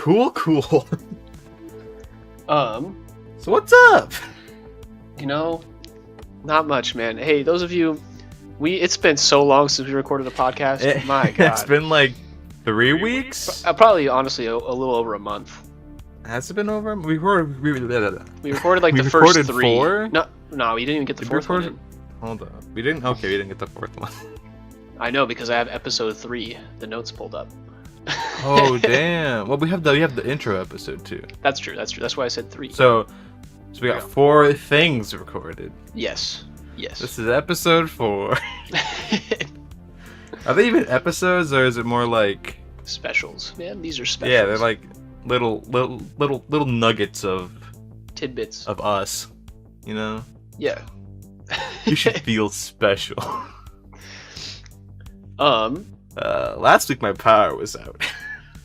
Cool. So what's up? Not much, man. Hey, those of you, it's been so long since we recorded a podcast. My God. It's been like 3 weeks? Probably, honestly, a little over a month. Has it been over? We recorded like the first 3. 4? No, we didn't even get the fourth one in. Hold on. We didn't get the 4th one. I know, because I have episode 3, the notes pulled up. Oh, damn. Well, we have the intro episode too. That's true. That's why I said 3. So we got 4 things recorded. Yes. This is episode 4. Are they even episodes, or is it more like specials? Man, these are specials. Yeah, they're like little nuggets of tidbits of us. You know? Yeah. You should feel special. Last week my power was out.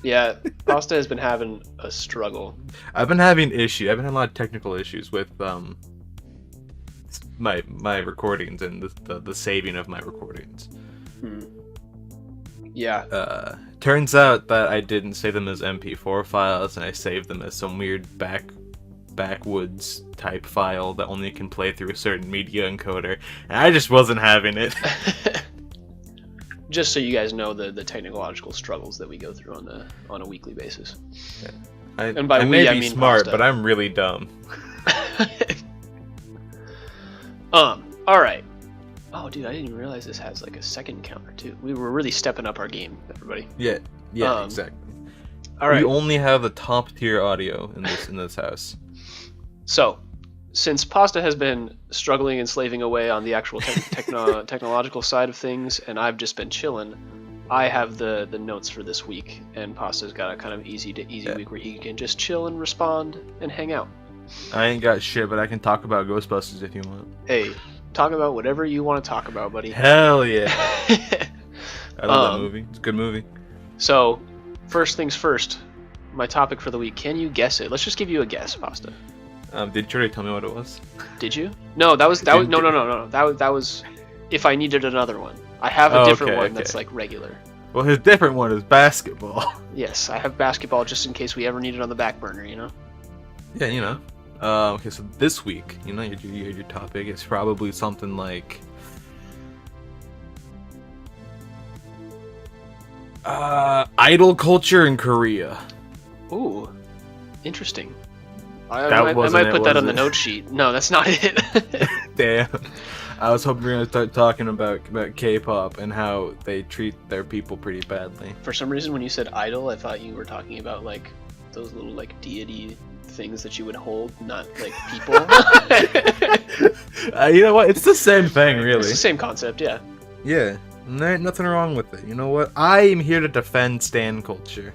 Yeah, Pasta has been having a struggle. I've been having a lot of technical issues with my recordings and the saving of my recordings. Yeah. Turns out that I didn't save them as MP4 files, and I saved them as some weird backwoods type file that only can play through a certain media encoder, and I just wasn't having it. Just so you guys know the technological struggles that we go through on a weekly basis. Yeah. I may be smart, Pasta. But I'm really dumb. All right. Oh, dude, I didn't even realize this has like a second counter too. We were really stepping up our game, everybody. Yeah, exactly. All right. We only have the top tier audio in this house. So, since Pasta has been struggling and slaving away on the actual technological side of things, and I've just been chilling, I have the notes for this week, and Pasta's got a kind of easy week where he can just chill and respond and hang out. I ain't got shit, but I can talk about Ghostbusters if you want. Hey, talk about whatever you want to talk about, buddy. Hell yeah. I love that movie. It's a good movie. So, first things first, my topic for the week. Can you guess it? Let's just give you a guess, Pasta. Did you already tell me what it was? Did you? No, that was no. That was if I needed another one. I have a different one that's like regular. Well, his different one is basketball. Yes, I have basketball just in case we ever need it on the back burner, you know? Yeah, you know. Okay, so this week, you know, your topic is probably something like idol culture in Korea. Ooh, interesting. I might put that on the note sheet. No, that's not it. Damn. I was hoping we were going to start talking about K-pop and how they treat their people pretty badly. For some reason, when you said idol, I thought you were talking about like those little like deity things that you would hold, not like people. You know what? It's the same thing, really. It's the same concept, yeah. Yeah. There ain't nothing wrong with it. You know what? I am here to defend stan culture.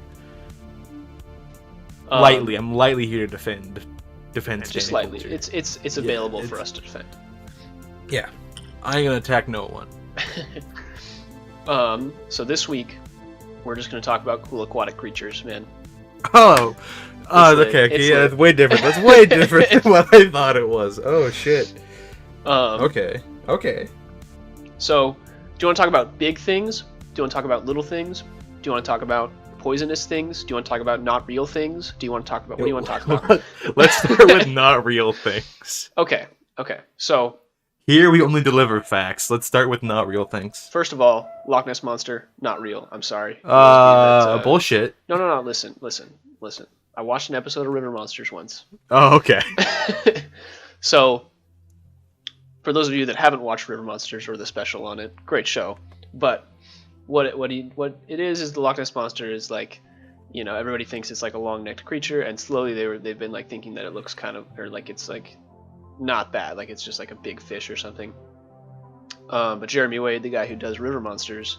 Lightly. I'm lightly here to defend stan just lightly. culture. It's available for us to defend. Yeah. I ain't gonna attack no one. So this week, we're just gonna talk about cool aquatic creatures, man. Oh, okay, yeah, that's way different. That's way different than what I thought it was. Oh shit. Okay. So, do you want to talk about big things? Do you want to talk about little things? Do you want to talk about poisonous things? Do you want to talk about not real things? Do you want to talk about what do you want to talk about? Let's start with not real things. Okay. So, here we only deliver facts. Let's start with not real things. First of all, Loch Ness Monster, not real. I'm sorry. Bullshit. No. Listen. I watched an episode of River Monsters once. Oh, okay. So, for those of you that haven't watched River Monsters or the special on it, great show. But what it is the Loch Ness Monster is like, you know, everybody thinks it's like a long-necked creature, and slowly they've been like thinking that it looks kind of, or like it's like not bad, like it's just like a big fish or something. But Jeremy Wade, the guy who does River Monsters,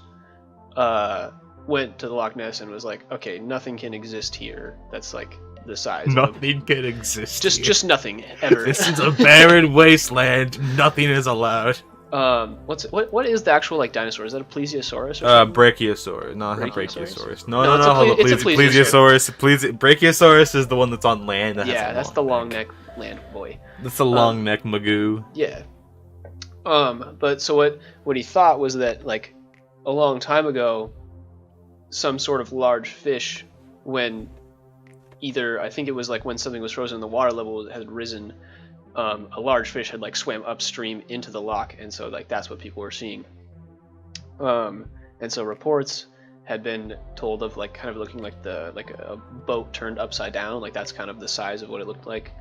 went to the Loch Ness and was like, okay, nothing can exist here that's like the size. Nothing can exist. Just nothing ever. This is a barren wasteland. Nothing is allowed. What is the actual like dinosaur? Is that a plesiosaurus? Or Brachiosaurus. No, not Brachiosaurus. No. It's a plesiosaurus. Brachiosaurus is the one that's on land. That's the long neck land boy. That's a long neck magoo. Yeah. But so what he thought was that like a long time ago, some sort of large fish, when either I think it was like when something was frozen, the water level had risen. A large fish had like swam upstream into the loch, and so like that's what people were seeing. And so reports had been told of like kind of looking like a boat turned upside down, like that's kind of the size of what it looked like.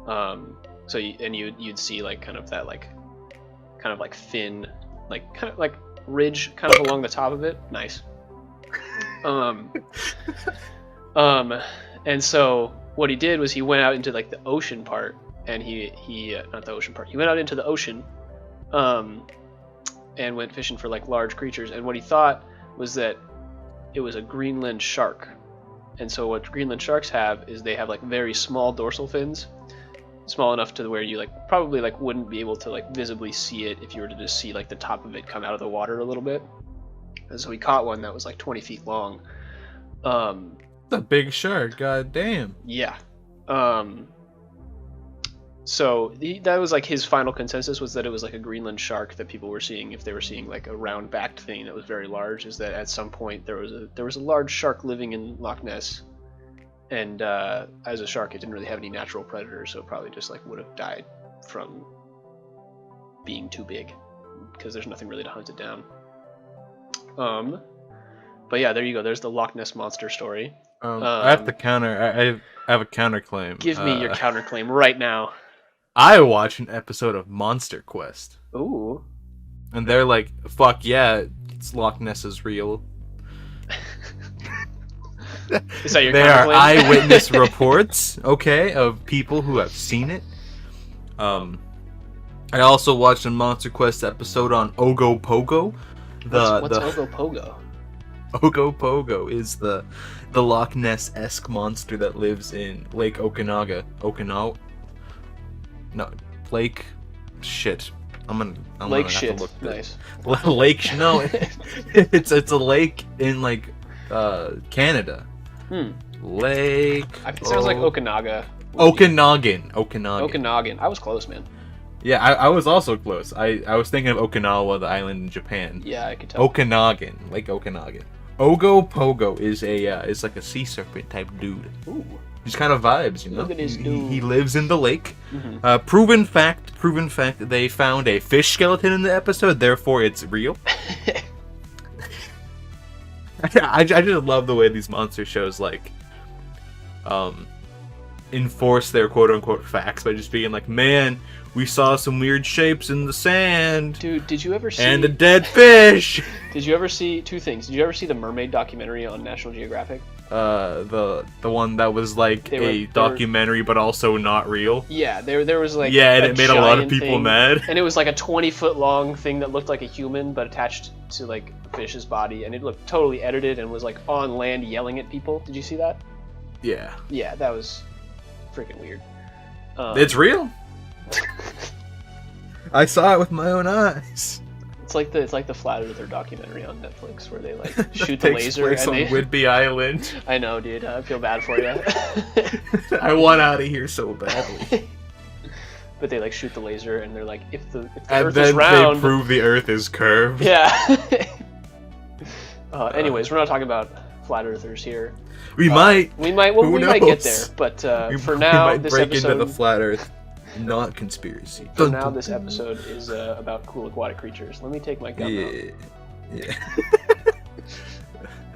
So you'd see like kind of that like kind of like thin, like kind of like ridge kind of along the top of it. Nice. And so what he did was he went out into like the ocean part, and he not the ocean part. He went out into the ocean, and went fishing for like large creatures. And what he thought was that it was a Greenland shark. And so what Greenland sharks have is they have like very small dorsal fins, small enough to where you like probably like wouldn't be able to like visibly see it if you were to just see like the top of it come out of the water a little bit. And so he caught one that was like 20 feet long. That's a big shark, god damn. Yeah. So that was like his final consensus, was that it was like a Greenland shark that people were seeing. If they were seeing like a round-backed thing that was very large, is that at some point there was a large shark living in Loch Ness, and as a shark, it didn't really have any natural predators, so it probably just like would have died from being too big, because there's nothing really to hunt it down. But yeah, there you go. There's the Loch Ness monster story. I have to counter. I have a counterclaim. Give me your counterclaim right now. I watched an episode of Monster Quest. Ooh. And they're like, fuck yeah, Loch Ness is real. Is that your There are counterclaim? eyewitness reports, okay, of people who have seen it. I also watched a Monster Quest episode on Ogo Pogo. What's Ogo Pogo? Ogo Pogo is the Loch Ness-esque monster that lives in Lake Okanaga. No, Lake shit. I'm gonna Lake have shit. to look Nice. Lake no, it's a lake in like Canada. Lake. It sounds like Okanaga. Okanagan. I was close, man. Yeah, I was also close. I was thinking of Okinawa, the island in Japan. Yeah, I could tell. Okanagan, Lake Okanagan. Ogo Pogo is is like a sea serpent type dude. Ooh. He's kind of vibes, you know. Look at his He lives in the lake. Mm-hmm. Proven fact. They found a fish skeleton in the episode, therefore it's real. I just love the way these monster shows like enforce their quote unquote facts by just being like, man, we saw some weird shapes in the sand. Dude, did you ever see... And a dead fish! Did you ever see... Two things. Did you ever see the mermaid documentary on National Geographic? The one that was like documentary but also not real. Yeah, there was like... Yeah, and it made a lot of people mad. And it was like a 20-foot long thing that looked like a human but attached to like a fish's body, and it looked totally edited and was like on land yelling at people. Did you see that? Yeah. Yeah, that was freaking weird. It's real. I saw it with my own eyes. It's like the Flat Earther documentary on Netflix where they like shoot the Takes laser place and on they... Whidbey Island. I know, dude. I feel bad for you. I want out of here so badly. But they like shoot the laser and they're like, if the and Earth then is round, they prove the Earth is curved. Yeah. Anyways, we're not talking about flat earthers here. We might. We might get there. But for now, we might this break episode. into the flat Earth. Not conspiracy. For now, this episode is about cool aquatic creatures. Let me take my gun out. Yeah.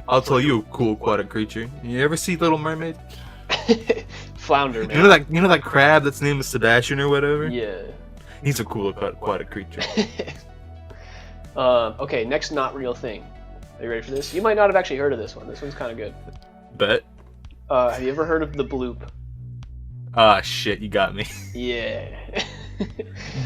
I'll tell you a cool aquatic creature. You ever see Little Mermaid? Flounder, man. You know that crab that's named Sebastian or whatever? Yeah. He's a cool aquatic creature. Okay, next not real thing. Are you ready for this? You might not have actually heard of this one. This one's kind of good. Bet. Have you ever heard of the bloop? Ah, shit, you got me. Yeah.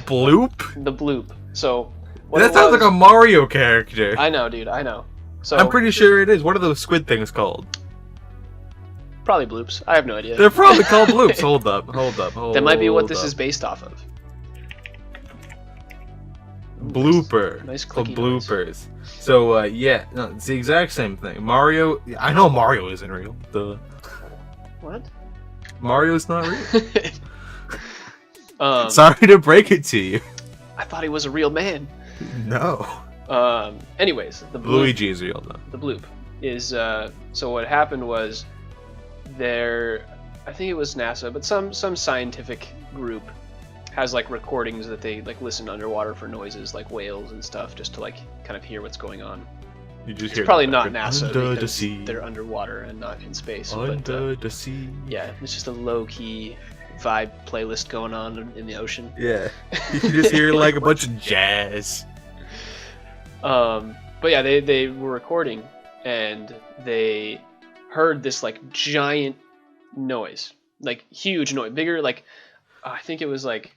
Bloop? The bloop. So. That sounds like a Mario character. I know, dude. I know. So I'm pretty sure it is. What are those squid things called? Probably bloops. I have no idea. They're probably called bloops. Hold up. That might be what this is based off of. Blooper. Nice called clicky bloopers. noise. So yeah, no, it's the exact same thing. Mario. I know Mario isn't real. What? Mario's not real. Sorry to break it to you. I thought he was a real man. No. Anyways, the bloop, Luigi is real though. The bloop is so what happened was there I think it was NASA, but some scientific group has like recordings that they like listen underwater for noises like whales and stuff, just to like kind of hear what's going on. You just It's hear probably not NASA under the because sea. they're underwater and not in space. Under but the sea. yeah, it's just a low key vibe playlist going on in the ocean. Yeah. You can just hear like a bunch of jazz. But yeah, they were recording and they heard this like giant noise, like huge noise, bigger, like I think it was like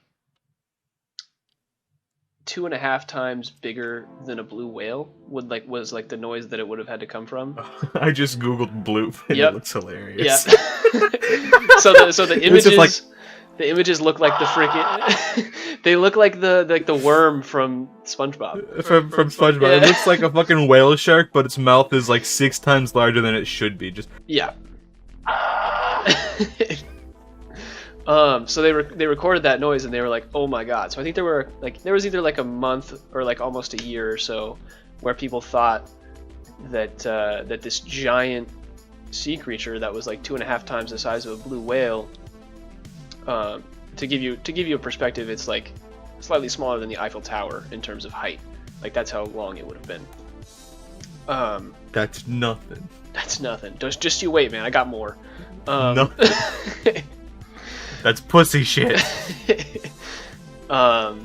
2.5 times bigger than a blue whale was like the noise that it would have had to come from. I just googled bloop and Yep. it looks hilarious. Yeah. so the images like... the images look like the freaking they look like the worm from SpongeBob. From SpongeBob. Yeah. It looks like a fucking whale shark, but its mouth is like 6 times larger than it should be. Just yeah. So they recorded that noise and they were like, oh my god. So I think there was either like a month or like almost a year or so where people thought that that this giant sea creature that was like 2.5 times the size of a blue whale, to give you a perspective, it's like slightly smaller than the Eiffel Tower in terms of height. Like that's how long it would have been. that's nothing. That's nothing. Just you wait, man. I got more. Nothing. That's pussy shit. But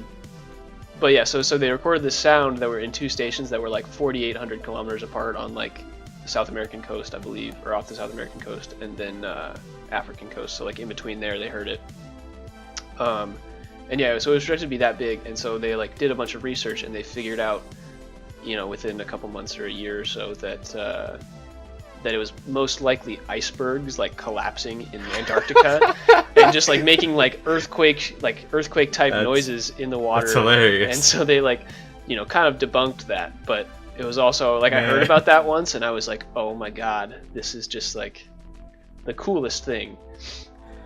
yeah, so they recorded this sound that were in 2 stations that were like 4,800 kilometers apart on like the South American coast, I believe, or off the South American coast, and then African coast. So like in between there, they heard it. And yeah, so it was projected to be that big, and so they like did a bunch of research and they figured out, you know, within a couple months or a year or so that that it was most likely icebergs like collapsing in Antarctica and just like making like earthquake type noises in the water. That's hilarious. And so they like, you know, kind of debunked that, but it was also like I heard about that once and I was like, oh my god, this is just like the coolest thing.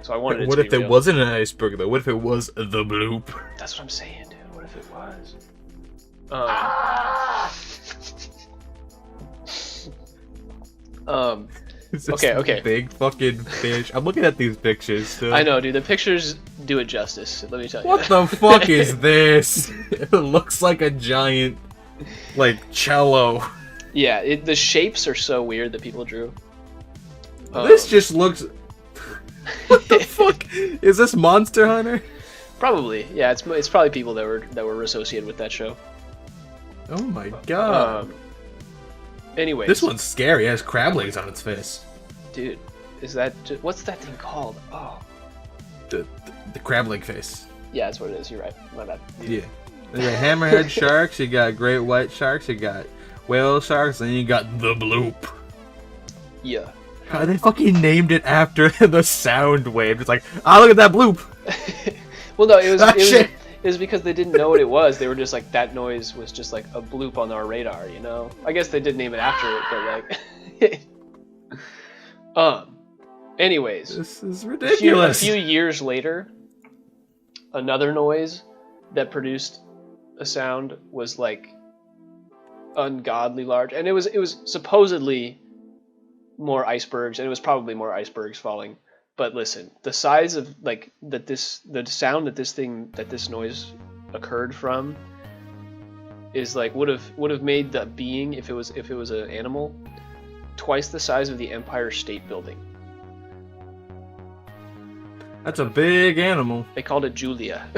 So I wanted it what to if be it real. wasn't an iceberg though? What if it was the bloop? That's what I'm saying, dude. What if it was? It's this Okay. big fucking fish. I'm looking at these pictures still. I know, dude. The pictures do it justice. Let me tell you. What the fuck is this? It looks like a giant, like, cello. Yeah, the shapes are so weird that people drew. This just looks... What the fuck? Is this Monster Hunter? Probably. Yeah, it's probably people that were associated with that show. Oh my god. Anyways. This one's scary. It has crab legs on its face. Dude, what's that thing called? Oh. The crab leg face. Yeah, that's what it is. You're right. My bad. Yeah. You got hammerhead sharks, you got great white sharks, you got whale sharks, and you got the bloop. Yeah. God, they fucking named it after the sound wave. It's like, look at that bloop. Well, no, it was because they didn't know what it was. They were just like, that noise was just like a bloop on our radar, you know? I guess they did name it after it, but like... Anyways. This is ridiculous. A few years later, another noise that produced a sound was like ungodly large. And it was supposedly more icebergs, and it was probably more icebergs falling. But listen, the size of like the sound that this noise occurred from is like would have made the being, if it was an animal, twice the size of the Empire State Building. That's a big animal. They called it Julia.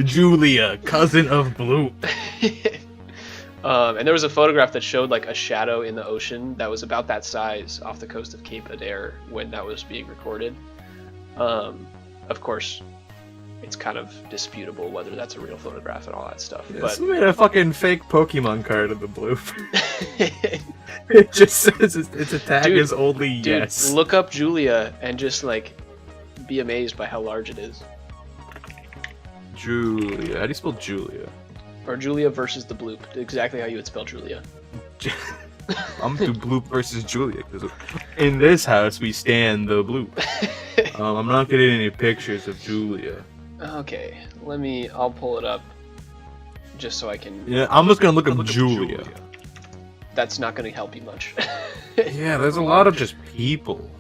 Julia, cousin of Bloop. And there was a photograph that showed like a shadow in the ocean that was about that size off the coast of Cape Adair when that was being recorded. Of course, it's kind of disputable whether that's a real photograph and all that stuff. Yeah, but somebody made a fucking fake Pokemon card of the Bloop. It just says its attack is only yes. Look up Julia and just like be amazed by how large it is. Julia. How do you spell Julia? Or Julia versus the Bloop. Exactly how you would spell Julia. I'm gonna do Bloop versus Julia, because in this house we stand the Bloop. I'm not getting any pictures of Julia. Okay, I'll pull it up just so I can... Yeah, I'm just gonna look up Julia. That's not gonna help you much. Yeah, there's a lot of just people.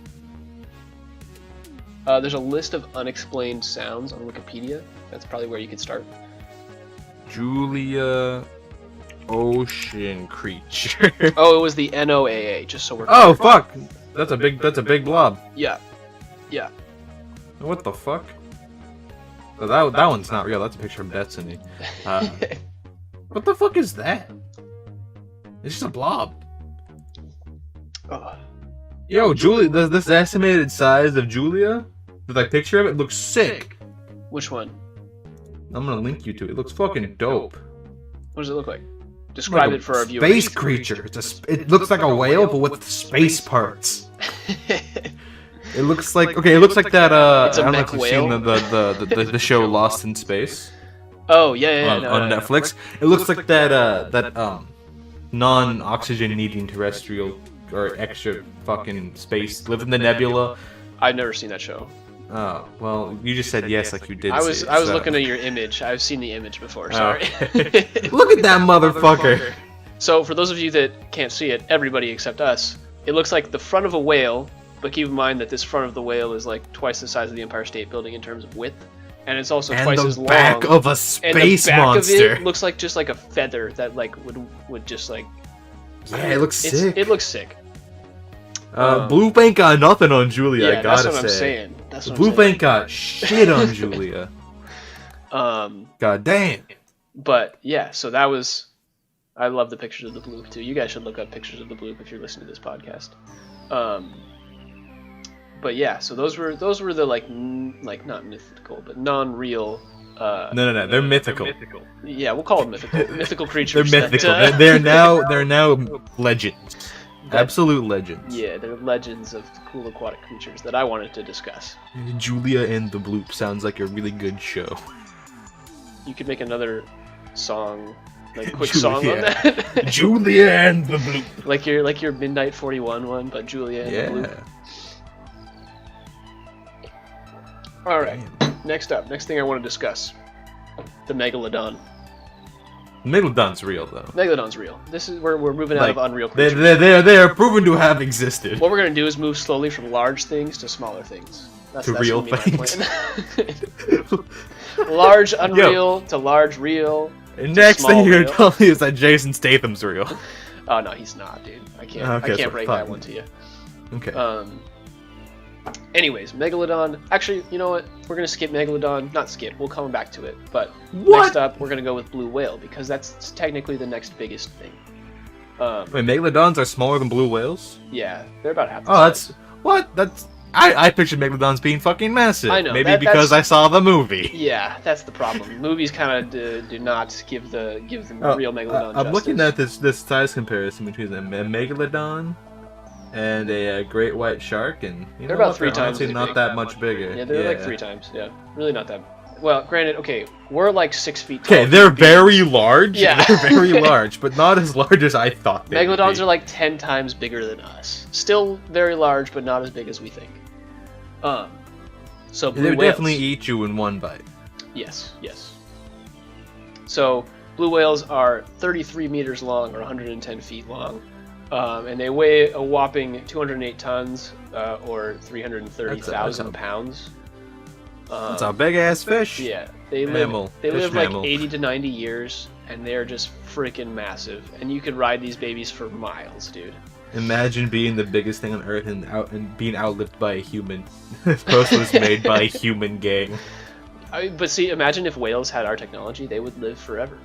There's a list of unexplained sounds on Wikipedia. That's probably where you could start. Julia ocean creature. Oh, it was the NOAA, just so we're Oh fuck! That's a big blob. Yeah. Yeah. What the fuck? Oh, that one's not real. That's a picture of Bethany. What the fuck is that? It's just a blob. Oh. Yo, Julia, this estimated size of Julia, the picture of it looks sick. Which one? I'm gonna link you to it. It looks fucking dope. What does it look like? Describe it for our viewers. Space creature. It looks like a whale, but with space parts. It looks like it looks like that. It's a I don't know mech if you've whale. seen the show Lost in Space. Oh yeah, on Netflix. It looks like that non-oxygen needing terrestrial or extra fucking space live in the nebula. I've never seen that show. Oh well, you just said yes like you did. I was see it, so. looking at your image. I've seen the image before. Sorry. Okay. Look at that motherfucker. So for those of you that can't see it, everybody except us, it looks like the front of a whale. But keep in mind that this front of the whale is like twice the size of the Empire State Building in terms of width, and it's also twice as long. And the back of a space monster. Of it looks like just like a feather that like would just like. Yeah, it looks sick. It looks sick. Blue ain't got nothing on Julia. Yeah, I gotta that's what say. I'm saying. That's what Blue I'm saying. ain't got shit on Julia. God damn. But yeah, so that was. I love the pictures of the bloop too. You guys should look up pictures of the bloop if you're listening to this podcast. But yeah, so those were the like not mythical but non-real. No, they're mythical. Yeah, we'll call them mythical creatures. They're mythical. They're now legends. Absolute legends. Yeah, they're legends of cool aquatic creatures that I wanted to discuss. Julia and the Bloop sounds like a really good show. You could make another song, like a quick Julia. song on that. Julia and the Bloop. like your Midnight 41 one, but Julia and the Bloop. All right. Next thing I want to discuss, the Megalodon. Megalodon's real though. Megalodon's real. This is where we're moving out of unreal They creatures. they are proven to have existed. What we're gonna do is move slowly from large things to smaller things. That's real gonna be my things. plan. Large unreal to large real. And next thing you're gonna tell me is that Jason Statham's real. Oh no, he's not, dude. I can't. Okay, I can't so break fine. that one to you. Okay. Anyways, Megalodon. Actually, you know what? We're gonna skip Megalodon. Not skip. We'll come back to it. But What? next up, we're gonna go with blue whale because that's technically the next biggest thing. Wait, Megalodons are smaller than blue whales? Yeah, they're about half the Oh, size. that's what? That's I pictured Megalodons being fucking massive. I know, Maybe that's- because I saw the movie. Yeah, that's the problem. Movies kind of do not give the real Megalodon I'm looking justice. at this size comparison between a Megalodon and a great white shark, and They're about 3 times honestly as not big. that much bigger. Yeah, they're like 3 times. Yeah, really not that. Well, granted, okay, we're like 6 feet tall. Okay, they're very large. Yeah. They're very large, but not as large as I thought they would Megalodons be. are like 10 times bigger than us. Still very large, but not as big as we think. So blue They would whales. definitely eat you in one bite. Yes. So blue whales are 33 meters long or 110 feet long, and they weigh a whopping 208 tons or 330,000 pounds. It's a big ass fish. Yeah, they Mammal. live Fish like mammal. 80 to 90 years, and they're just freaking massive. And you could ride these babies for miles, dude. Imagine being the biggest thing on Earth and being outlived by a human. This post was made by a human gang. But see, imagine if whales had our technology, they would live forever.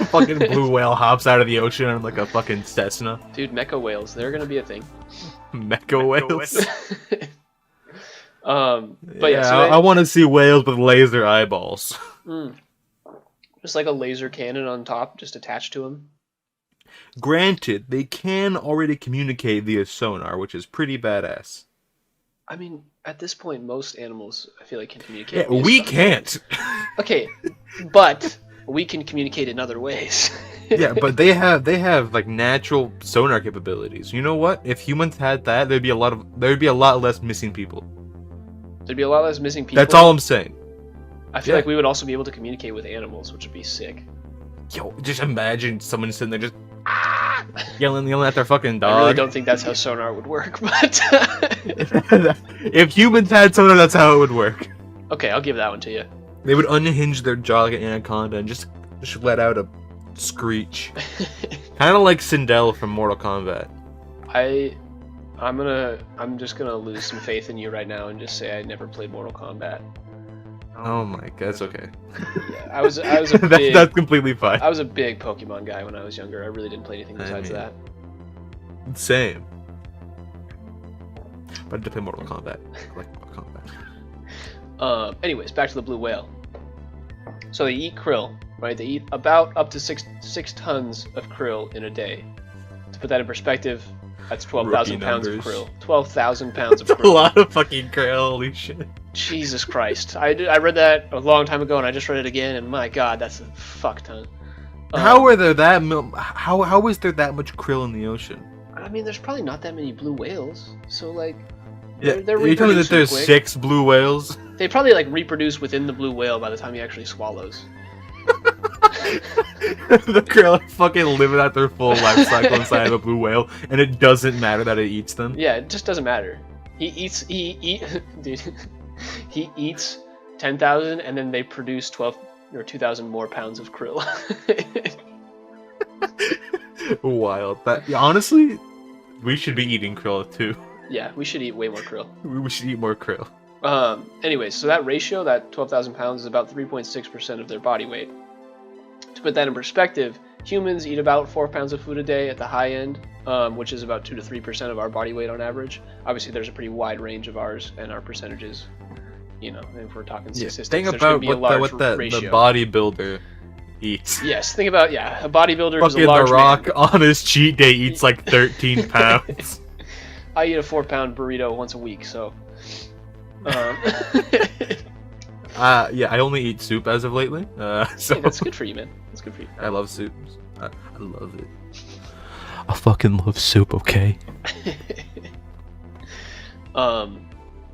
Fucking blue whale hops out of the ocean on like a fucking Cessna. Dude, mecha whales, they're gonna be a thing. Mecha whales. But yeah, so I want to see whales with laser eyeballs. just like a laser cannon on top, just attached to them. Granted, they can already communicate via sonar, which is pretty badass. I mean, at this point, most animals, I feel like, can communicate. Yeah, via we sonar. can't. Okay, but we can communicate in other ways. Yeah, but they have like natural sonar capabilities. You know what? If humans had that, there'd be a lot less missing people. There'd be a lot less missing people. That's all I'm saying. I feel like we would also be able to communicate with animals, which would be sick. Yo, just imagine someone sitting there just yelling at their fucking I really dog. don't think that's how sonar would work, but If humans had sonar, that's how it would work. okay, I'll give that one to you. They would unhinge their jaw like an anaconda and just let out a screech. Kind of like Sindel from Mortal Kombat. I'm just gonna lose some faith in you right now and just say I never played Mortal Kombat. Oh my god, that's okay. Yeah, I was a big, that's completely fine. I was a big Pokemon guy when I was younger. I really didn't play anything besides that. Same. But I did play Mortal Kombat. I like Mortal Kombat. Anyways, back to the blue whale. So they eat krill, right? They eat about up to six tons of krill in a day. To put that in perspective, that's 12,000 pounds of krill. 12,000 pounds of krill. That's a lot of fucking krill, holy shit. Jesus Christ. I read that a long time ago and I just read it again and my god, that's a fuck ton. How is there that much krill in the ocean? I mean, there's probably not that many blue whales. So like Yeah, they're are you telling me that there's quick. 6 blue whales? They probably like reproduce within the blue whale by the time he actually swallows. The krill are fucking living out their full life cycle inside of a blue whale, and it doesn't matter that it eats them. Yeah, it just doesn't matter. Dude, he eats 10,000 and then they produce 12 or 2,000 more pounds of krill. Wild. Honestly, we should be eating krill too. Yeah, we should eat way more krill. We should eat more krill. Anyways, so that ratio, that 12,000 pounds, is about 3.6% of their body weight. To put that in perspective, humans eat about 4 pounds of food a day at the high end, which is about 2 to 3% of our body weight on average. Obviously, there's a pretty wide range of ours and our percentages. You know, if we're talking statistics, think there's going to about be a large what the ratio. bodybuilder eats. Yes, think about, a bodybuilder who's Fucking a large The Rock man. on his cheat day eats like 13 pounds. I eat a 4-pound burrito once a week, so... Yeah, I only eat soup as of lately. So Hey, that's good for you, man. That's good for you. I love soup. I love it. I fucking love soup, okay? But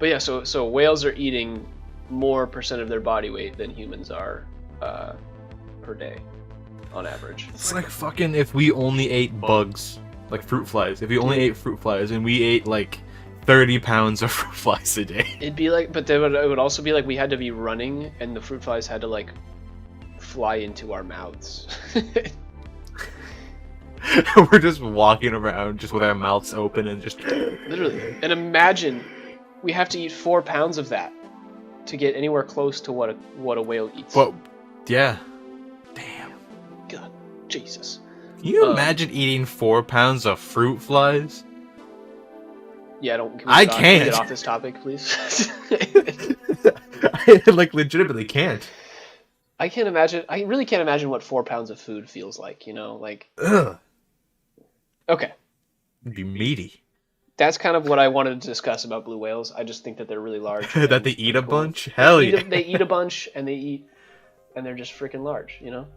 yeah, so whales are eating more percent of their body weight than humans are per day, on average. It's like fucking if we only ate bugs, like fruit flies. If we only ate fruit flies and we ate like 30 pounds of fruit flies a day. It'd be like, but it would also be like we had to be running and the fruit flies had to like fly into our mouths. We're just walking around just with our mouths open and just Literally. And imagine we have to eat 4 pounds of that to get anywhere close to what a whale eats. Well, yeah. Damn. God, Jesus. Can you imagine eating 4 pounds of fruit flies? Yeah, can I can we can't. get off this topic, please? I like legitimately can't. I can't imagine. I really can't imagine what 4 pounds of food feels like. You know, like. Ugh. Okay, It'd be meaty. that's kind of what I wanted to discuss about blue whales. I just think that they're really large. That and they eat a cool. bunch? Hell yeah. They eat a bunch, and they're just freaking large. You know.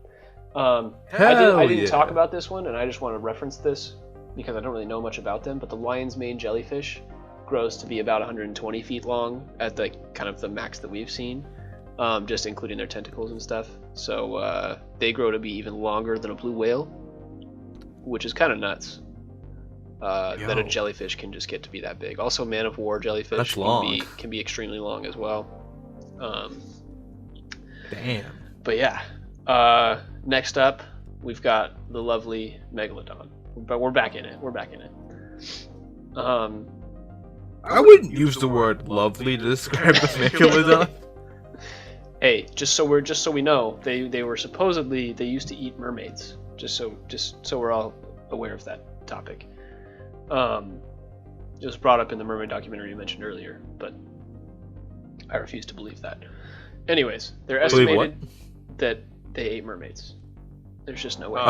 I Hell didn't yeah. talk about this one, and I just want to reference this because I don't really know much about them. But the lion's mane jellyfish grows to be about 120 feet long at the kind of the max that we've seen, just including their tentacles and stuff. So they grow to be even longer than a blue whale, which is kind of nuts. That a jellyfish can just get to be that big. Also, man of war jellyfish can be extremely long as well. Damn. But yeah, next up we've got the lovely megalodon. But we're back in it. I wouldn't use the word lovely to describe the megalodon. Hey, just so we know, they used to eat mermaids. Just so we're all aware of that topic. It was brought up in the mermaid documentary you mentioned earlier, but I refuse to believe that. Anyways, they're estimated that they ate mermaids. There's just no way.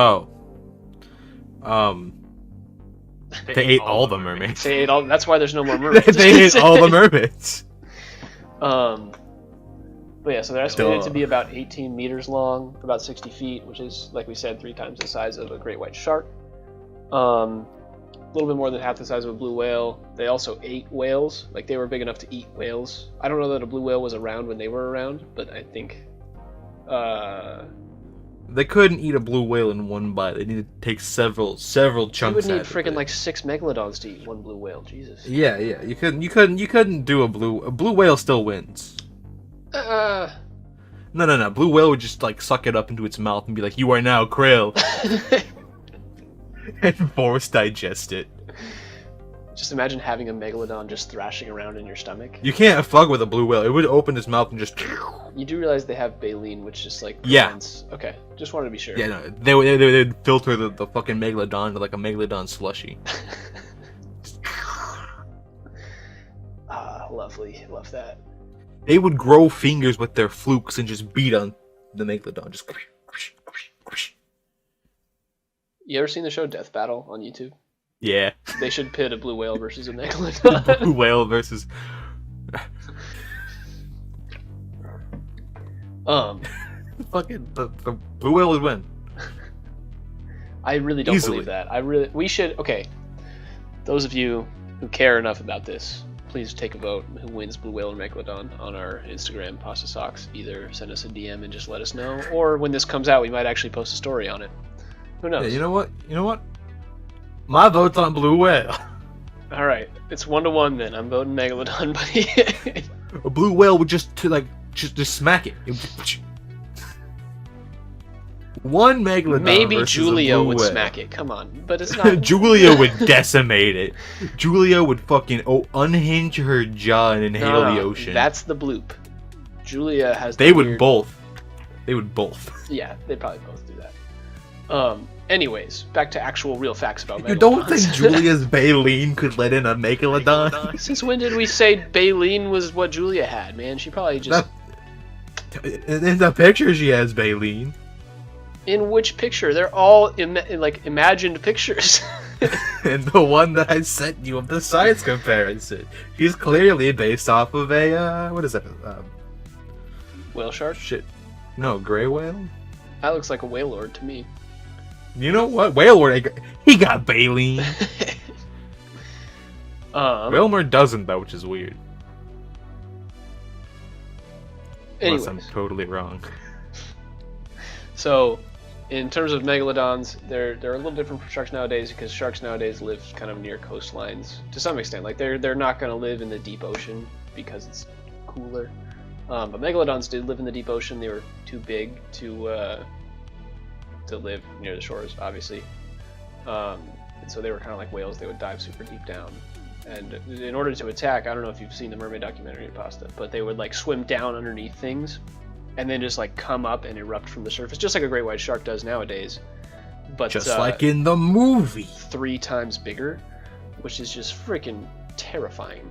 They ate all the mermaids. They ate all. That's why there's no more mermaids. They ate all the mermaids. But yeah, so they're estimated to be about 18 meters long, about 60 feet, which is, like we said, 3 times the size of a great white shark. A little bit more than half the size of a blue whale. They also ate whales. Like, they were big enough to eat whales. I don't know that a blue whale was around when they were around, but I think They couldn't eat a blue whale in one bite. They needed to take several You chunks. would need out of freaking it. like 6 megalodons to eat one blue whale. Jesus. Yeah. You couldn't do a blue whale still wins. Uh, No. Blue whale would just like suck it up into its mouth and be like, "You are now krill," and force digest it. just imagine having a megalodon just thrashing around in your stomach. You can't fuck with a blue whale. It would open its mouth and just. You do realize they have baleen, which just like Yeah. prevents... Okay, just wanted to be sure. Yeah, no, they'd filter the fucking megalodon to like a megalodon slushy. Lovely. Love that. They would grow fingers with their flukes and just beat on the megalodon. Just. You ever seen the show Death Battle on YouTube? Yeah. They should pit a blue whale versus a megalodon. Blue whale versus. Fucking the blue whale would win. I really don't Easily. believe that. We should. Okay, those of you who care enough about this, please take a vote. Who wins blue whale or megalodon on our Instagram, Pasta Socks? Either send us a DM and just let us know, or when this comes out, we might actually post a story on it. Who knows? Yeah, you know what? My vote's on blue whale. All right, it's 1-1 then. I'm voting megalodon, buddy. A blue whale would just smack it. One megalodon. Maybe versus a Julia blue would whale. smack it. Come on, but it's not. Julia would decimate it. Julia would fucking unhinge her jaw and inhale the ocean. That's the bloop. Julia has. They would weird... both. They would both. Yeah, they'd probably both do that. Anyways, back to actual real facts about megalodons. You don't think Julia's baleen could let in a megalodon? Since when did we say baleen was what Julia had, man? She probably just... In the picture she has baleen. In which picture? They're all imagined pictures. And the one that I sent you of the science comparison. She's clearly based off of a, what is that? Whale shark? Shit. No, gray whale? That looks like a whale lord to me. You know what? Whalelord, he got baleen. Whalmer doesn't, though, which is weird. Unless I'm totally wrong. So, in terms of megalodons, they're a little different from sharks nowadays because sharks nowadays live kind of near coastlines to some extent. Like they're not going to live in the deep ocean because it's cooler. But megalodons did live in the deep ocean. They were too big to live near the shores, obviously. And so they were kind of like whales. They would dive super deep down. And in order to attack, I don't know if you've seen the mermaid documentary, Pasta, but they would like swim down underneath things and then just like come up and erupt from the surface, just like a great white shark does nowadays. But just like in the movie. 3 times bigger, which is just freaking terrifying.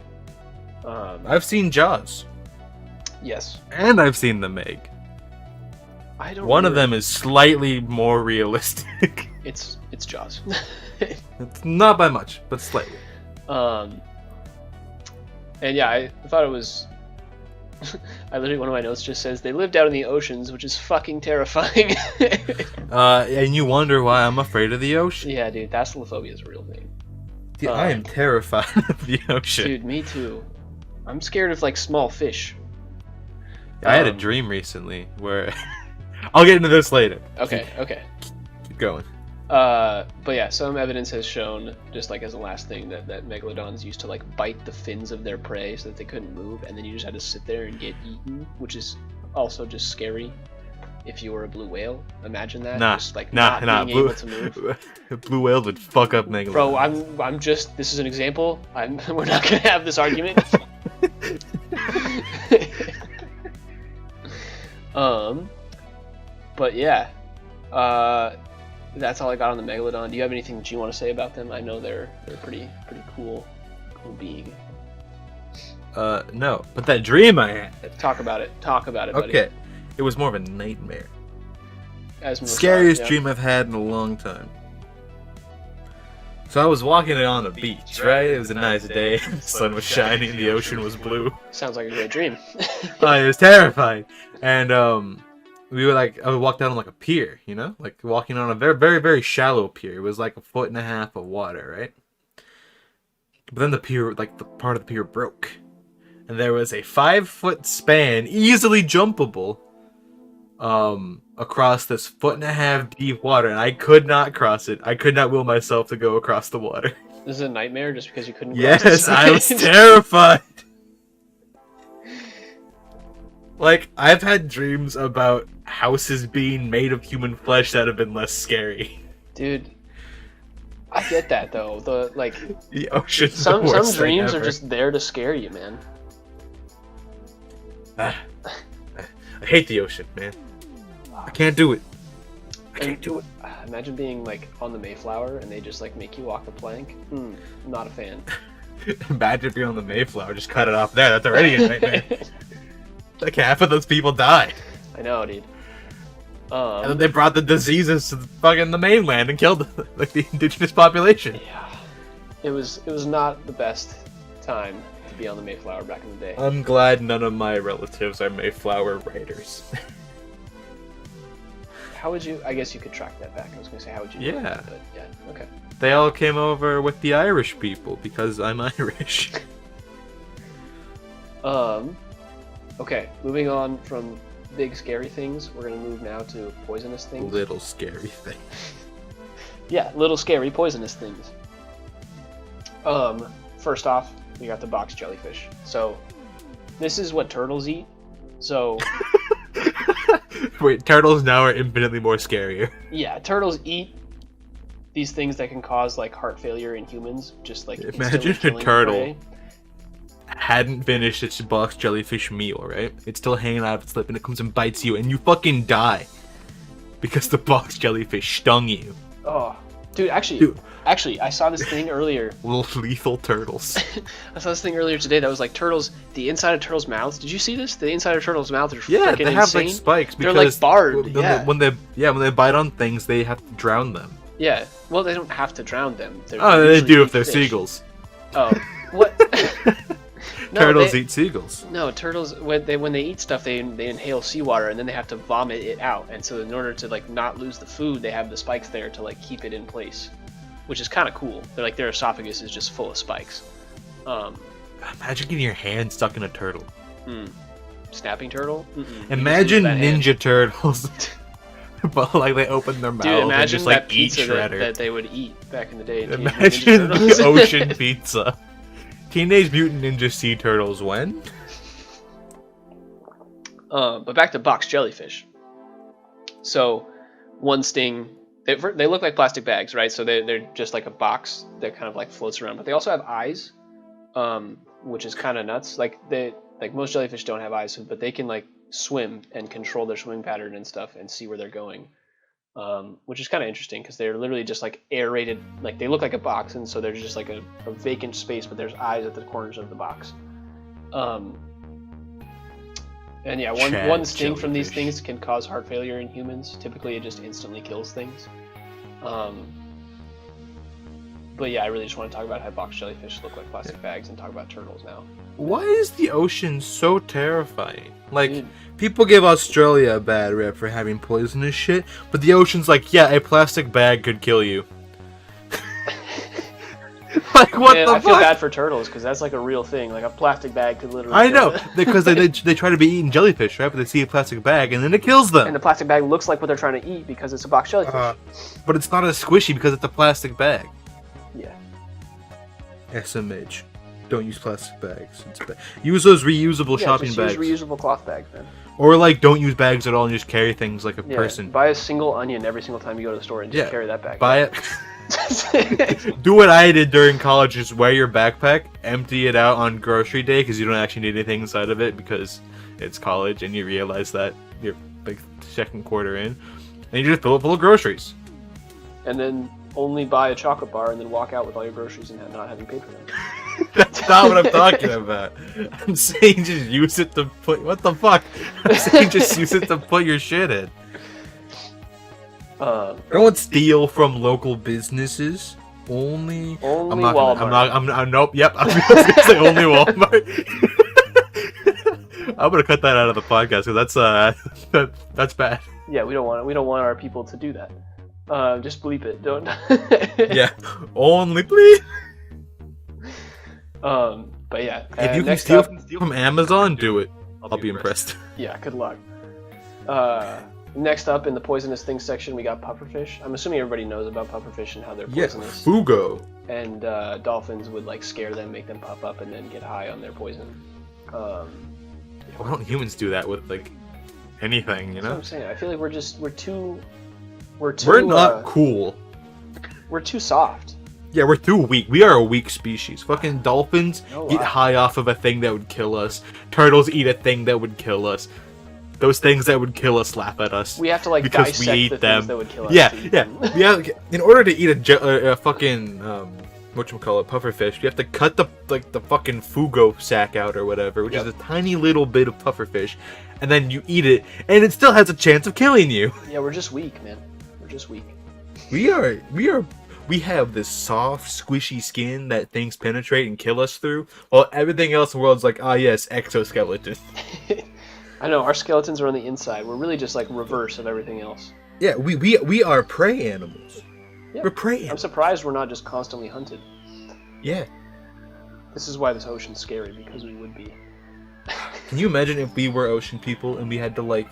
I've seen Jaws. Yes. And I've seen The Meg. I don't. One of them is slightly more realistic. It's Jaws. It's not by much, but slightly. And yeah, I thought it was. I literally, one of my notes just says they lived out in the oceans, which is fucking terrifying. And you wonder why I'm afraid of the ocean. Yeah, dude, thalassophobia is a real thing. Dude, I am terrified of the ocean. Dude, me too. I'm scared of like small fish. I had a dream recently where I'll get into this later. Okay. Keep going. But yeah, some evidence has shown, just like as a last thing, that megalodons used to like bite the fins of their prey so that they couldn't move, and then you just had to sit there and get eaten, which is also just scary. If you were a blue whale, imagine that. Just like not being able to move. Blue whale would fuck up megalodons. Bro, I'm just. This is an example. We're not gonna have this argument. But yeah, that's all I got on the megalodon. Do you have anything that you want to say about them? I know they're pretty cool being. No, but that dream I had. Talk about it, buddy. Okay, it was more of a nightmare. As most Scariest are, yeah. dream I've had in a long time. So I was walking on the beach, right? It was a nice day. The sun was shining, the ocean was blue. Sounds like a great dream. It was terrifying. And we were like, I would walk down on like a pier, you know, like walking on a very, very, very shallow pier. It was like 1.5 feet of water, right? But then the pier, like the part of the pier broke, and there was a 5-foot span, easily jumpable, across this 1.5 deep water, and I could not cross it. I could not will myself to go across the water. This is a nightmare just because you couldn't. Yes, I was terrified. Like, I've had dreams about houses being made of human flesh that have been less scary. Dude, I get that though. The ocean's some the worst dreams thing are ever. just there to scare you, man. I hate the ocean, man. I can't do it. I can't do it. Imagine being like on the Mayflower and they just like make you walk the plank. Not a fan. Imagine being on the Mayflower, just cut it off there. That's already a nightmare. Like half of those people died. I know, dude. And then they brought the diseases to the mainland and killed like the indigenous population. Yeah, it was not the best time to be on the Mayflower back in the day. I'm glad none of my relatives are Mayflower raiders. How would you? I guess you could track that back. I was gonna say how would you? Yeah. Do that, but yeah. Okay. They all came over with the Irish people because I'm Irish. Okay, moving on from big scary things, we're gonna move now to poisonous things. Little scary thing. Yeah, little scary poisonous things. First off, we got the box jellyfish. So, this is what turtles eat. So, Wait, turtles now are infinitely more scarier. yeah, turtles eat these things that can cause like heart failure in humans. Just like Imagine instantly a killing the turtle prey. hadn't finished its box jellyfish meal, right? It's still hanging out of its lip and it comes and bites you and you fucking die. Because the box jellyfish stung you. Oh, dude, actually, I saw this thing earlier. Little lethal turtles. I saw this thing earlier today that was like turtles. The inside of turtles' mouths. Did you see this? The inside of turtles' mouths are Yeah, freaking they have insane. like spikes They're because like barred. when they bite on things, they have to drown them. Yeah. Well, they don't have to drown them. Oh, they usually do eat if they're fish. seagulls. Oh, what? No, Turtles eat seagulls. No, turtles when they eat stuff, they inhale seawater and then they have to vomit it out. And so in order to like not lose the food, they have the spikes there to like keep it in place, which is kind of cool. They're like their esophagus is just full of spikes. Imagine getting your hand stuck in a turtle. Snapping turtle. Imagine Ninja Turtles, but like they open their mouth Dude, and imagine just like that eat pizza Shredder. that they would eat back in the day. In Teenage Mutant Imagine Ninja Turtles. the ocean pizza. Teenage Mutant Ninja Sea Turtles when? But back to box jellyfish. So, one sting. They look like plastic bags, right? So they're just like a box that kind of like floats around. But they also have eyes, which is kind of nuts. Like most jellyfish don't have eyes, but they can like swim and control their swimming pattern and stuff and see where they're going. Which is kind of interesting because they're literally just like aerated, like they look like a box, and so there's just like a vacant space, but there's eyes at the corners of the box. And yeah, one sting from these things can cause heart failure in humans. Typically, it just instantly kills things. But yeah, I really just want to talk about how box jellyfish look like plastic bags and talk about turtles now. Why is the ocean so terrifying? Like, Dude. people give Australia a bad rep for having poisonous shit, but the ocean's like, yeah, a plastic bag could kill you. Like, what Man, the I feel fuck? bad for turtles because that's like a real thing. Like a plastic bag could literally. I kill know, them. because they try to be eating jellyfish, right? But they see a plastic bag and then it kills them. And the plastic bag looks like what they're trying to eat because it's a box jellyfish. But it's not as squishy because it's a plastic bag. Yeah. SMH. Don't use plastic bags. It's bad. Use those reusable shopping just bags. Use reusable cloth bags, man. Or like, don't use bags at all and just carry things like a Yeah. person. Buy a single onion every single time you go to the store and just carry that bag. Buy it. Do what I did during college: just wear your backpack, empty it out on grocery day because you don't actually need anything inside of it because it's college and you realize that you're like second quarter in, and you just fill it full of groceries. And then only buy a chocolate bar and then walk out with all your groceries and not having paper in them. That's not what I'm talking about. I'm saying just use it to put. What the fuck? I'm saying just use it to put your shit in. Don't steal from local businesses. Only Walmart. Nope. Yep. I'm gonna say only Walmart. I'm gonna cut that out of the podcast because that's bad. Yeah, we don't want our people to do that. Just bleep it. Don't. Yeah. Only please. But yeah. If you can next steal up, from Amazon, do it. I'll be impressed. yeah. Good luck. Next up in the poisonous things section, we got pufferfish. I'm assuming everybody knows about pufferfish and how they're Yeah, poisonous. fugo. And dolphins would like scare them, make them puff up, and then get high on their poison. Why don't humans do that with like anything? You That's what know, I'm saying. I feel like we're too. we're not cool. We're too soft. Yeah, we're too weak. We are a weak species. Fucking dolphins No get lie. high off of a thing that would kill us. Turtles eat a thing that would kill us. Those things that would kill us laugh at us. We have to like because dissect we eat the them. things that would kill us. Yeah, to eat yeah. them. We have, in order to eat a fucking whatchamacallit, pufferfish, you have to cut the fucking fugo sack out or whatever, which is a tiny little bit of pufferfish, and then you eat it, and it still has a chance of killing you. Yeah, we're just weak, man. We're just weak. We have this soft, squishy skin that things penetrate and kill us through, while everything else in the world's like, ah yes, exoskeleton. I know, our skeletons are on the inside. We're really just like reverse of everything else. Yeah, we are prey animals. Yeah. We're prey I'm animals. surprised we're not just constantly hunted. Yeah. This is why this ocean's scary, because we would be. Can you imagine if we were ocean people and we had to like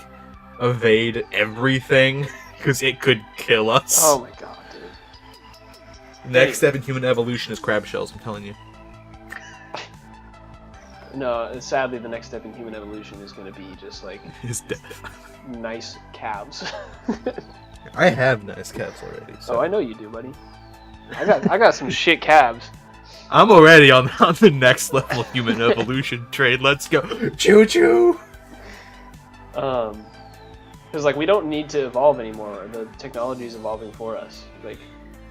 evade everything because it could kill us? Oh my god, dude. Next step in human evolution is crab shells, I'm telling you. No, sadly, the next step in human evolution is going to be just like Is death. nice calves. I have nice calves already. So. Oh, I know you do, buddy. I got some shit calves. I'm already on the next level of human evolution trade. Let's go. Choo choo! Because like we don't need to evolve anymore. The technology is evolving for us. Like,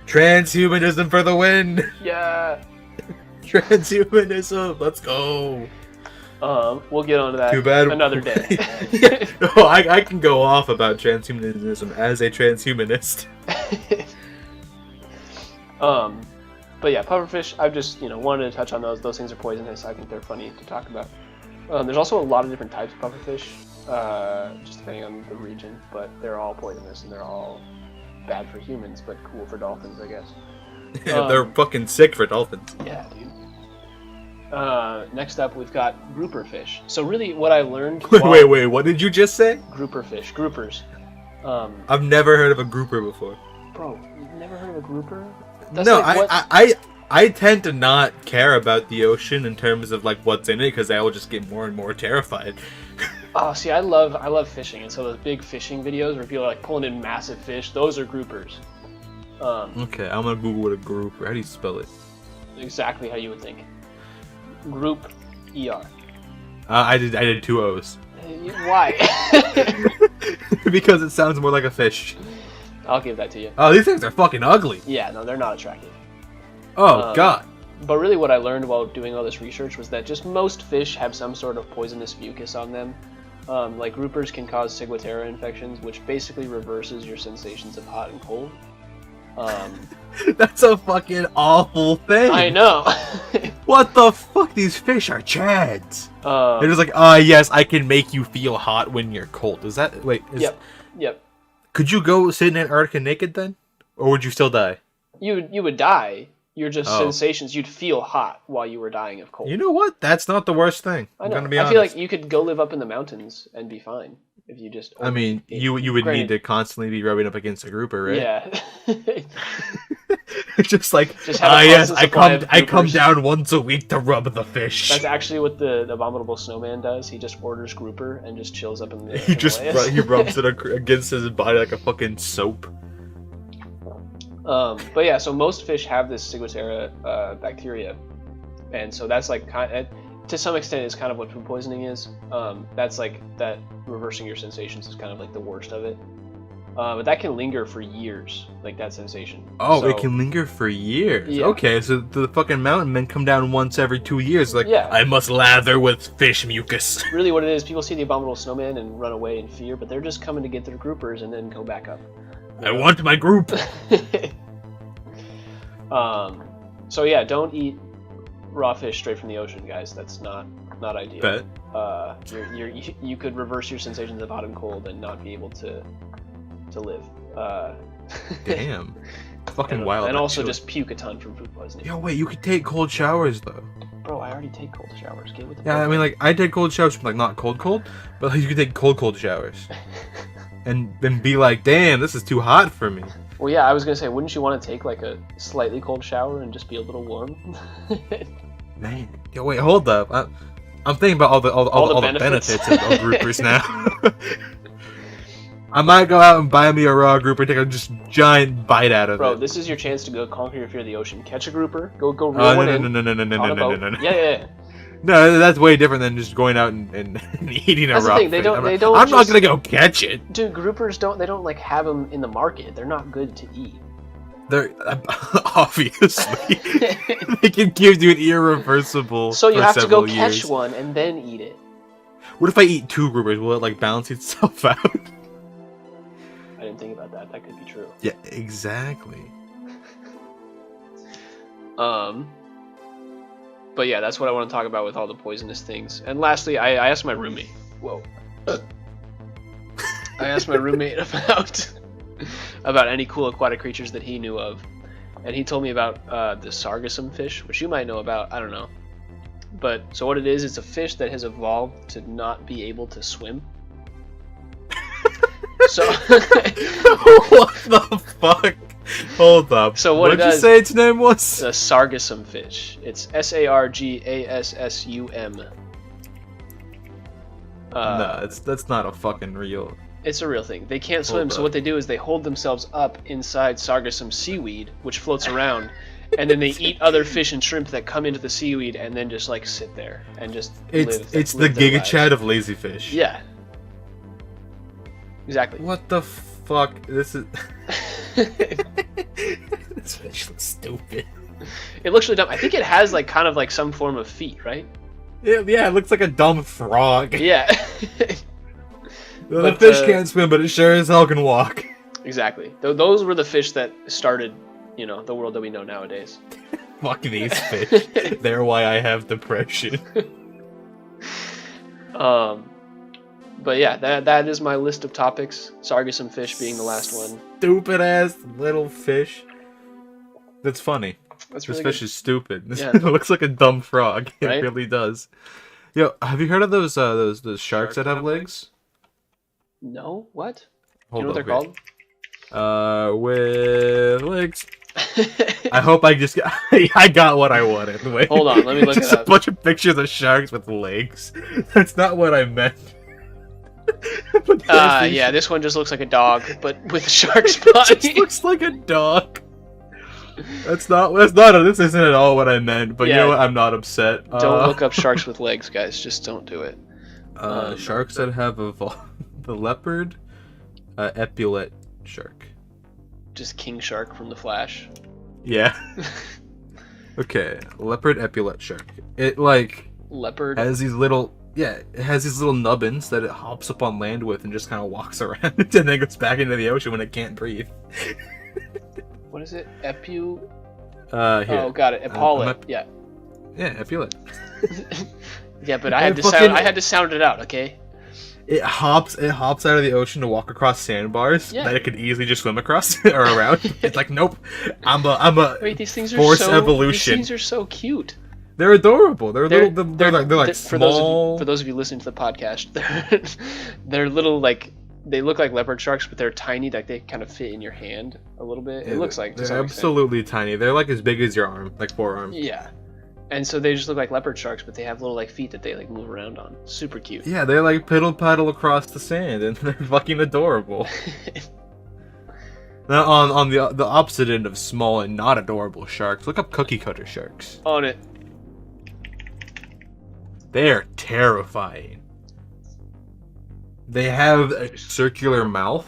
Transhumanism for the win! yeah. Transhumanism, let's go! We'll get onto that Too bad. another day. Yeah. No, I can go off about transhumanism as a transhumanist. But yeah, pufferfish. I've just wanted to touch on those. Those things are poisonous. I think they're funny to talk about. There's also a lot of different types of pufferfish, just depending on the region. But they're all poisonous and they're all bad for humans, but cool for dolphins, I guess. They're fucking sick for dolphins. Yeah, dude. Next up, we've got grouper fish. So really, what I learned. Wait, what did you just say? Grouper fish, groupers. I've never heard of a grouper before. Bro, you've never heard of a grouper? No, I tend to not care about the ocean in terms of like what's in it because I will just get more and more terrified. Oh, see, I love fishing, and so those big fishing videos where people are like pulling in massive fish, those are groupers. Okay, I'm gonna Google what a grouper. How do you spell it? Exactly how you would think. Group ER. I did 2 O's. Why? Because it sounds more like a fish. I'll give that to you. Oh, these things are fucking ugly. Yeah, no, they're not attractive. Oh god. But really what I learned while doing all this research was that just most fish have some sort of poisonous mucus on them. Like groupers can cause ciguatera infections, which basically reverses your sensations of hot and cold. That's a fucking awful thing. I know. What the fuck? These fish are chads. They're just like, yes, I can make you feel hot when you're cold. Is that Yep. Could you go sit in Antarctica naked then, or would you still die? You would die. Your just sensations. You'd feel hot while you were dying of cold. You know what? That's not the worst thing. I know. I'm gonna be I honest. feel like you could go live up in the mountains and be fine if you just. I mean, you would need to constantly be rubbing up against a grouper, right? Yeah. Just like, Just have a yes, constant supply of I come groupers. down once a week to rub the fish. That's actually what the abominable snowman does. He just orders grouper and just chills up in the He just Himalayas. he rubs it against his body like a fucking soap. But yeah, so most fish have this ciguatera bacteria, and so that's like to some extent is kind of what food poisoning is. That's like that reversing your sensations is kind of like the worst of it. But that can linger for years, like that sensation. Oh, So- it can linger for years. Yeah. Okay, so the fucking mountain men come down once every 2 years. Like, Yeah. I must lather with fish mucus. Really, what it is, people see the abominable snowman and run away in fear, but they're just coming to get their groupers and then go back up. I want my group. So yeah, don't eat raw fish straight from the ocean, guys. That's not ideal. Bet. You could reverse your sensations of hot and cold and not be able to live. Damn. Fucking wild. And also actually. just puke a ton from food poisoning. Yo, wait, you could take cold showers though. Bro, I already take cold showers. Get with the Yeah, I mean, like, I take cold showers from, like, not cold, but like, you could take cold showers. And then be like, damn, this is too hot for me. Well, yeah, I was gonna say, wouldn't you want to take like a slightly cold shower and just be a little warm? Man, yo, wait, hold up. I'm thinking about all the benefits of groupers now. I might go out and buy me a raw grouper, take a just giant bite out of it. Bro, this is your chance to go conquer your fear of the ocean. Catch a grouper, go reel no, one no, in. no. Yeah. No, that's way different than just going out and eating a That's the raw thing, they fish. don't I'm not just- gonna go catch it. Dude, groupers don't like have them in the market. They're not good to eat. They're obviously they can give you an irreversible. So you for have to go several catch years. one and then eat it. What if I eat 2 groupers? Will it like balance itself out? I didn't think about that. That could be true. Yeah, exactly. But yeah, that's what I want to talk about with all the poisonous things. And lastly, I asked my roommate. Whoa. I asked my roommate about any cool aquatic creatures that he knew of, and he told me about the sargassum fish, which you might know about. I don't know. But so what it is, it's a fish that has evolved to not be able to swim. So What the fuck? Hold up. So what what it did you does- say its name was? the sargassum fish. It's SARGASSUM. No, that's not a fucking real. It's a real thing. They can't swim, Hold so up. what they do is they hold themselves up inside sargassum seaweed, which floats around, and then they eat other fish and shrimp that come into the seaweed, and then just like sit there and just It's the live their Giga lives. Chad of lazy fish. Yeah. Exactly. What the fuck? This is. This fish looks stupid. It looks really dumb. I think it has like kind of like some form of feet, right? Yeah, it looks like a dumb frog. Yeah. The But, fish can't swim, but it sure as hell can walk. Exactly. Those were the fish that started, the world that we know nowadays. Fuck these fish. They're why I have depression. But yeah, that is my list of topics. Sargassum fish being the last one. Stupid ass little fish. That's funny. That's This really fish good. is stupid. Yeah. It looks like a dumb frog. It Right? really does. Yo, have you heard of those sharks that have legs? No? What? Do Hold you know what up, they're wait. called? With legs. I hope I just got. I got what I wanted. Wait. Hold on, let me look Just it a up. bunch of pictures of sharks with legs. That's not what I meant. But there's these- Yeah, this one just looks like a dog, but with a shark's It body. just looks like a dog. This isn't at all what I meant. But you Yeah. know what? I'm not upset. Don't look up sharks with legs, guys. Just don't do it. Sharks that have evolved. The leopard, epaulette shark. Just King Shark from The Flash. Yeah. Okay, leopard epaulette shark. It like Leopard. has these little it has these little nubbins that it hops up on land with and just kind of walks around and then goes back into the ocean when it can't breathe. What is it? Epu? Here. Oh, got it. Epaulet. Yeah. Yeah, epaulette. Yeah, but I had to fucking- I had to sound it out, okay? It hops out of the ocean to walk across sandbars Yeah. that it could easily just swim across or around. It's like, nope, I'm a Wait, these things are force so evolution. These things are so cute. They're adorable. They're like for small. those of you listening to the podcast, they're little like they look like leopard sharks, but they're tiny. Like they kind of fit in your hand a little bit. It looks like to they're some extent. absolutely tiny. They're like as big as your arm, like forearm. Yeah, and so they just look like leopard sharks, but they have little like feet that they like move around on. Super cute. Yeah, they like piddle paddle across the sand, and they're fucking adorable. Now, on the opposite end of small and not adorable sharks, look up cookie cutter sharks. On it. They're terrifying. They have a circular mouth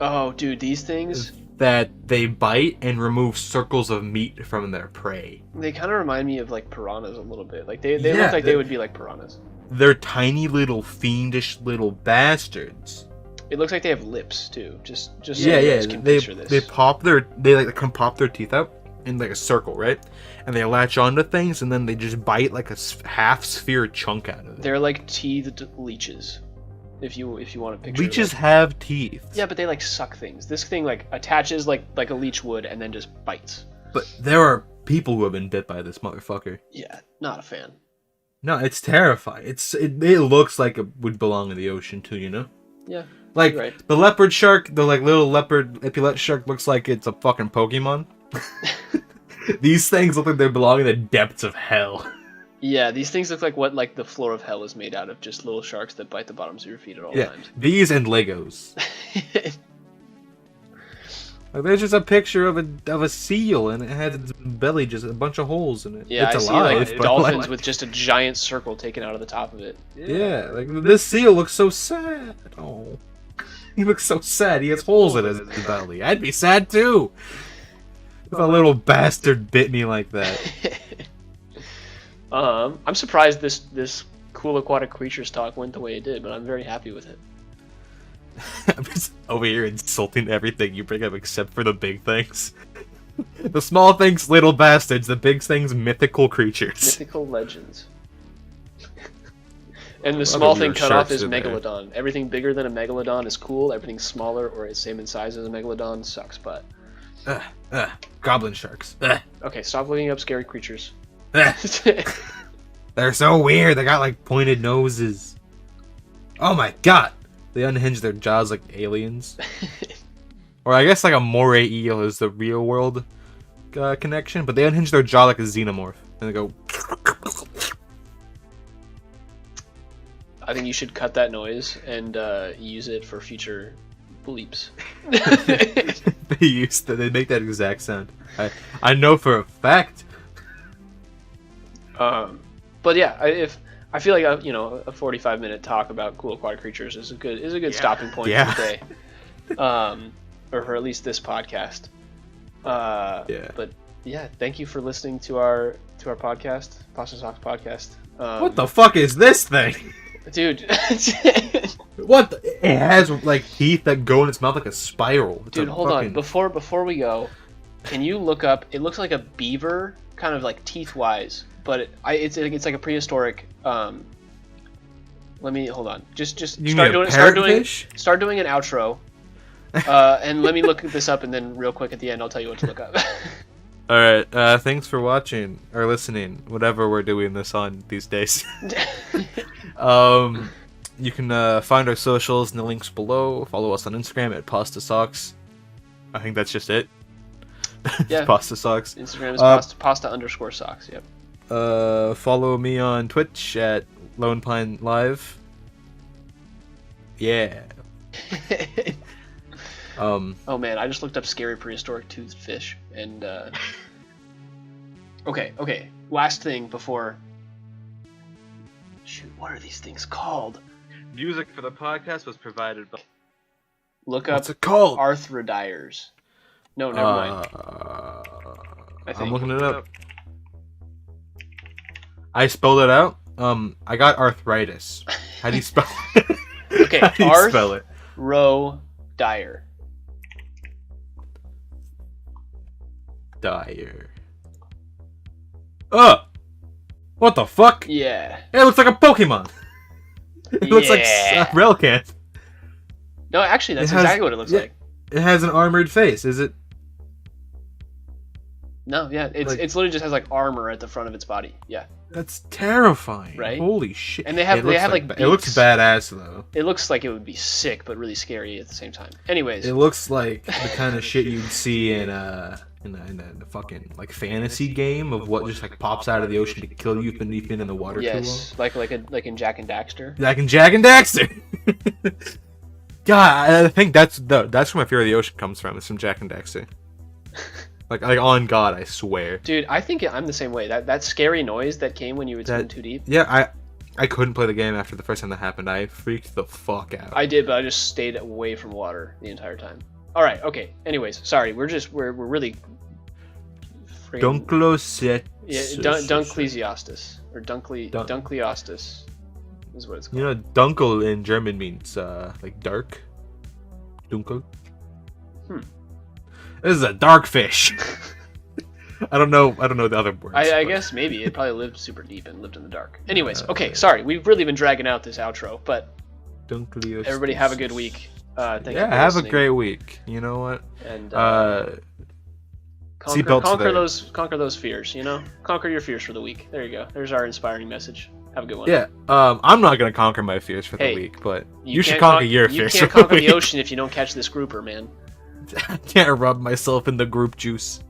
Oh, dude, these things. that they bite and remove circles of meat from their prey. They kind of remind me of like piranhas a little bit. Like they Yeah, look like they they- would be like piranhas. They're tiny little fiendish little bastards. It looks like they have lips too. Just so Yeah, you yeah. guys can They picture this. they can pop their teeth out in like a circle, right? And they latch onto things, and then they just bite like a half sphere chunk out of it. They're like teethed leeches, If you want to picture. Leeches have teeth. Yeah, but they like suck things. This thing like attaches like a leech would and then just bites. But there are people who have been bit by this motherfucker. Yeah, not a fan. No, it's terrifying. It looks like it would belong in the ocean too, you know? Yeah. Like right. the leopard shark, the like little leopard epaulette shark looks like it's a fucking Pokemon. These things look like they belong in the depths of hell. Yeah, these things look like what like the floor of hell is made out of, just little sharks that bite the bottoms of your feet at all times. These and Legos. Like, there's just a picture of a seal, and it has its belly just a bunch of holes in it. Yeah, it's I alive, see like but dolphins like, with just a giant circle taken out of the top of it. Yeah, like this seal looks so sad. Oh, he looks so sad. He has holes in his belly. I'd be sad too. If a little bastard bit me like that. I'm surprised this cool aquatic creatures talk went the way it did, but I'm very happy with it. I'm just over here insulting everything you bring up except for the big things. The small things, little bastards. The big things, mythical creatures. Mythical legends. And the small thing cut off is Megalodon. Everything bigger than a Megalodon is cool. Everything smaller or is same in size as a Megalodon sucks butt. Goblin sharks. Okay, stop looking up scary creatures. They're so weird. They got like pointed noses. Oh my god. They unhinge their jaws like aliens. Or I guess like a moray eel is the real world connection, but they unhinge their jaw like a xenomorph. And they go... I think you should cut that noise and use it for future bleeps. They make that exact sound. I know for a fact. But yeah, I feel like a 45-minute talk about cool aquatic creatures is a good stopping point for the day, or for at least this podcast. But yeah, thank you for listening to our podcast, Pasta Socks podcast. What the fuck is this thing? Dude. What? It has like teeth that go in its mouth like a spiral. It's Dude, hold on. Before we go, can you look up? It looks like a beaver, kind of like teeth-wise, but it's like a prehistoric. Let me hold on. Just start doing an outro, and let me look this up, and then real quick at the end, I'll tell you what to look up. All right. Thanks for watching or listening, whatever we're doing this on these days. You can find our socials in the links below. Follow us on Instagram at Pasta Socks. I think that's just it. Yeah. Pasta Socks. Instagram is pasta_socks. Yep. Follow me on Twitch at Lone Pine Live. Yeah. Oh man, I just looked up scary prehistoric toothed fish, and okay. Last thing before. Shoot, what are these things called? Music for the podcast was provided by... Look up... What's it called? Arthrodires. No, never mind. I'm looking it up. I spelled it out. I got arthritis. How do you spell it? Okay, How do you spell it? Arthrodire. Dire. What the fuck? Yeah. It looks like a Pokemon. It looks like Relcanth. No, actually, that's exactly what it looks like. It has an armored face. Is it? No, yeah, it's literally just has like armor at the front of its body. Yeah. That's terrifying. Right? Holy shit. And they have like beaks. It looks badass though. It looks like it would be sick, but really scary at the same time. Anyways. It looks like the kind of shit you'd see in a fucking like fantasy game of what just like pops out of the ocean to kill you if you've been in the water too long. Yes, like in Jak and Daxter. Like in Jak and Daxter. God, I think that's where my fear of the ocean comes from. It's from Jak and Daxter. Like on God, I swear. Dude, I think I'm the same way. That scary noise that came when you would swim too deep. Yeah, I couldn't play the game after the first time that happened. I freaked the fuck out. I did, but I just stayed away from water the entire time. All right, okay. Anyways, sorry. We're really. Dunkleosteus. Yeah, Dunkleosteus or Dunkleosteus is what it's called. You know, Dunkel in German means like dark. Dunkel. This is a dark fish. I don't know the other words. I guess maybe it probably lived super deep and lived in the dark. Anyways, okay, sorry. We've really been dragging out this outro, but Dunkley. Everybody have a good week. Thank you for have listening. a great week. You know what? And Seatbelts today. conquer those fears. You know, conquer your fears for the week. There you go. There's our inspiring message. Have a good one. Yeah. I'm not gonna conquer my fears for the week, but you should conquer your fears. You can't for the conquer week. the ocean if you don't catch this grouper, man. I can't rub myself in the group juice.